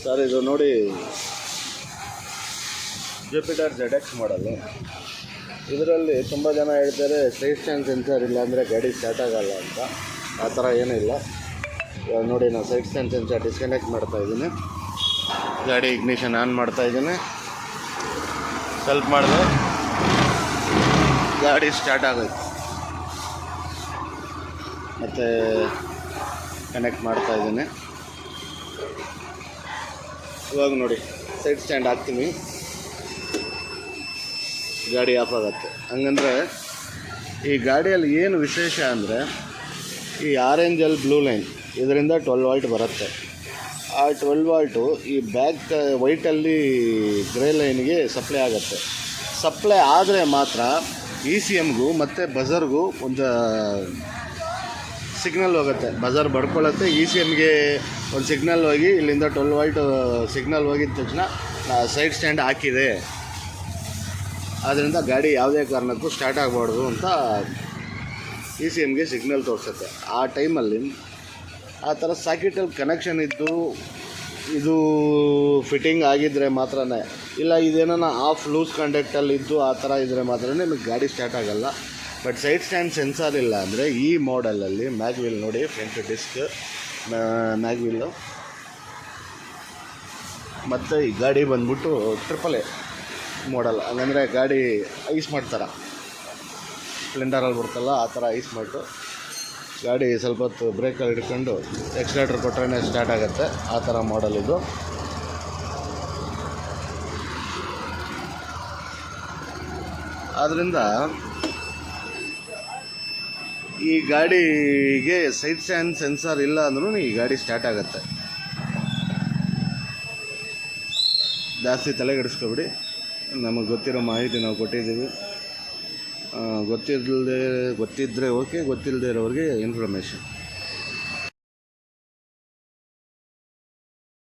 Sir ಇದು ನೋಡಿ Jupiter ZX ಮಾಡಲು. ಇದರಲ್ಲಿ ತುಂಬ ಜನ ಹೇಳ್ತಾರೆ ಸೈಡ್ ಸ್ಟ್ಯಾಂಡ್ ಸೆನ್ಸರ್ ಇಲ್ಲ ಅಂದರೆ ಗಾಡಿ ಸ್ಟಾರ್ಟ್ ಆಗಲ್ಲ ಅಂತ. ಆ ಥರ ಏನಿಲ್ಲ. ಇವಾಗ ನೋಡಿ ನಾನು ಸೈಡ್ ಸ್ಟ್ಯಾಂಡ್ ಸೆನ್ಸರ್ ಡಿಸ್ಕನೆಕ್ಟ್ ಮಾಡ್ತಾಯಿದ್ದೀನಿ. ಗಾಡಿ ಇಗ್ನಿಷನ್ ಆನ್ ಮಾಡ್ತಾಯಿದ್ದೀನಿ. ಸ್ವಲ್ಪ ಮಾಡಿದೆ ಗಾಡಿ ಸ್ಟಾರ್ಟ್ ಆಗೋಯ್ತು. ಮತ್ತು ಕನೆಕ್ಟ್ ಮಾಡ್ತಾಯಿದ್ದೀನಿ. ಇವಾಗ ನೋಡಿ ಸೈಡ್ ಸ್ಟ್ಯಾಂಡ್ ಹಾಕ್ತೀನಿ, ಗಾಡಿ ಆಫ್ ಆಗುತ್ತೆ. ಹಂಗಂದರೆ ಈ ಗಾಡಿಯಲ್ಲಿ ಏನು ವಿಶೇಷ ಅಂದರೆ ಈ ಆರೆಂಜಲ್ಲಿ ಬ್ಲೂ ಲೈನ್ ಇದರಿಂದ 12 ವೋಲ್ಟ್ ಬರುತ್ತೆ. ಆ 12 ವೋಲ್ಟು ಈ ಬ್ಯಾಕ್ ವೈಟಲ್ಲಿ ಗ್ರೇ ಲೈನ್ಗೆ ಸಪ್ಲೈ ಆಗುತ್ತೆ. ಸಪ್ಲೈ ಆದರೆ ಮಾತ್ರ ECMಗೂ ಮತ್ತು ಬಜರ್ಗೂ ಒಂದು ಸಿಗ್ನಲ್ ಹೋಗುತ್ತೆ. ಬಜರ್ ಬಡ್ಕೊಳ್ಳುತ್ತೆ, ECMಗೆ ಒಂದು ಸಿಗ್ನಲ್ ಹೋಗಿ ಇಲ್ಲಿಂದ 12 ವೋಲ್ಟ್ ಸಿಗ್ನಲ್ ಹೋಗಿದ ತಕ್ಷಣ ಸೈಡ್ ಸ್ಟ್ಯಾಂಡ್ ಹಾಕಿದೆ, ಆದ್ದರಿಂದ ಗಾಡಿ ಯಾವುದೇ ಕಾರಣಕ್ಕೂ ಸ್ಟಾರ್ಟ್ ಆಗಬಾರ್ದು ಅಂತ ECMಗೆ ಸಿಗ್ನಲ್ ತೋರಿಸುತ್ತೆ. ಆ ಟೈಮಲ್ಲಿ ಆ ಥರ ಸಾಕೆಟಲ್ಲಿ ಕನೆಕ್ಷನ್ ಇದ್ದು ಇದು ಫಿಟ್ಟಿಂಗ್ ಆಗಿದ್ದರೆ ಮಾತ್ರ, ಇಲ್ಲ ಇದೇನೋ ಆಫ್ ಲೂಸ್ ಕಾಂಟ್ಯಾಕ್ಟಲ್ಲಿ ಇದ್ದು ಆ ಥರ ಇದ್ದರೆ ಮಾತ್ರ ನಿಮಗೆ ಗಾಡಿ ಸ್ಟಾರ್ಟ್ ಆಗೋಲ್ಲ. ಬಟ್ ಸೈಡ್ ಸ್ಟ್ಯಾಂಡ್ ಸೆನ್ಸಾರ್ ಇಲ್ಲ ಅಂದರೆ ಈ ಮಾಡೆಲಲ್ಲಿ ಮ್ಯಾಗ್ವೀಲ್ ನೋಡಿ, ಫ್ರಂಟ್ ಡಿಸ್ಕ್ ಮ್ಯಾಗ್ವೀಲು, ಮತ್ತು ಈ ಗಾಡಿ ಬಂದ್ಬಿಟ್ಟು AAA ಮಾಡಲ್. ಹಂಗಂದರೆ ಗಾಡಿ ಐಸ್ ಮಾಡ್ತಾರೆ, ಸ್ಪ್ಲೆಂಡರಲ್ಲಿ ಬರ್ತಲ್ಲ ಆ ಥರ ಐಸ್ ಮಾಡಿಟ್ಟು ಗಾಡಿ ಸ್ವಲ್ಪ ಹೊತ್ತು ಬ್ರೇಕಲ್ಲಿ ಹಿಡ್ಕೊಂಡು ಎಕ್ಸ್ಲೇಟರ್ ಕೊಟ್ಟರೆ ಸ್ಟಾರ್ಟ್ ಆಗುತ್ತೆ. ಆ ಥರ ಮಾಡಲ್ ಇದು. ಆದ್ದರಿಂದ ಈ ಗಾಡಿಗೆ ಸೈಡ್ ಸ್ಟ್ಯಾಂಡ್ ಸೆನ್ಸಾರ್ ಇಲ್ಲ ಅಂದ್ರೂ ಈ ಗಾಡಿ ಸ್ಟಾರ್ಟ್ ಆಗುತ್ತೆ. ಜಾಸ್ತಿ ತಲೆಗೆಡಿಸ್ಕೊಬಿಡಿ, ನಮಗೆ ಗೊತ್ತಿರೋ ಮಾಹಿತಿ ನಾವು ಕೊಟ್ಟಿದ್ದೀವಿ. ಗೊತ್ತಿದ್ದರೆ ಓಕೆ, ಗೊತ್ತಿಲ್ಲದೆ ಇರೋರಿಗೆ ಇನ್ಫಾರ್ಮೇಷನ್.